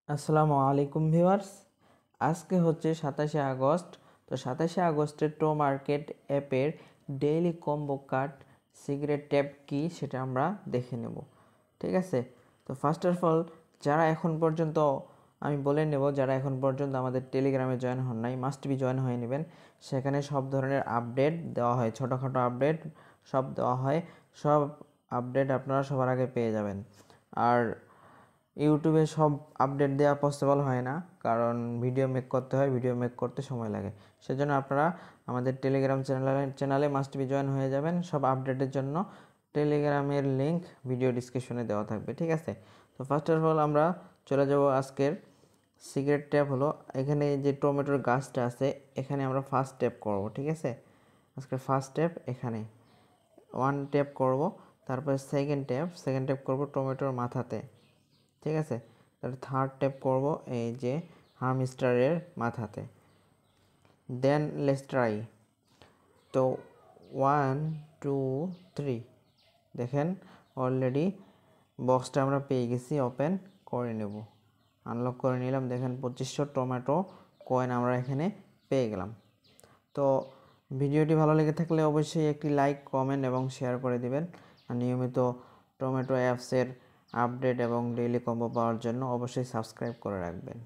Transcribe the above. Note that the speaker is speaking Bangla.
আসসালামু আলাইকুম ভিউয়ার্স। আজকে হচ্ছে 27শে আগস্ট। তো 27শে আগস্টের টো মার্কেট অ্যাপের daily combo card cigarette tab কি সেটা আমরা দেখে নেব। ঠিক আছে, তো ফার্স্ট অফ অল যারা এখন পর্যন্ত আমি বলে নেব যারা এখন পর্যন্ত আমাদের টেলিগ্রামে জয়েন হন নাই মাস্ট বি জয়েন হয়ে নেবেন। সেখানে সব ধরনের আপডেট দেওয়া হয়, ছোটোখাটো আপডেট সব দেওয়া হয়। সব আপডেট আপনারা সবার আগে পেয়ে যাবেন। আর ইউটিউবে সব আপডেট দেওয়া পসিবল হয় না, কারণ ভিডিও মেক করতে হয়, ভিডিও মেক করতে সময় লাগে। সেজন্য আপনারা আমাদের টেলিগ্রাম চ্যানেলে মাস্ট বি জয়েন হয়ে যাবেন। সব আপডেটের জন্য টেলিগ্রামের লিঙ্ক ভিডিও ডিসক্রিপশনে দেওয়া থাকবে। ঠিক আছে, তো ফার্স্ট অফ অল আমরা চলে যাব আজকের সিগারেট ট্যাপ হলো। এখানে যে টমেটোর গাছটা আছে এখানে আমরা ফার্স্ট ট্যাপ করব। ঠিক আছে, আজকে ফার্স্ট ট্যাপ এখানে ওয়ান ট্যাপ করব, তারপরে সেকেন্ড ট্যাপ করব টমেটোর মাথাতে। ঠিক আছে, তাহলে থার্ড ট্যাপ করব এই যে হামস্টারের মাথাতে। Then let's try. তো 1 2 3 দেখেন অলরেডি বক্সটা আমরা পেয়ে গেছি। ওপেন করে নেব, আনলক করে নিলাম। দেখেন 2500 টমেটো কয়েন আমরা এখানে পেয়ে গেলাম। তো ভিডিওটি ভালো লেগে থাকলে অবশ্যই একটি লাইক, কমেন্ট এবং শেয়ার করে দিবেন। আর নিয়মিত টমেটো অ্যাপসের আপডেট এবং ডেইলি কম্বো পাওয়ার জন্য অবশ্যই সাবস্ক্রাইব করে রাখবেন।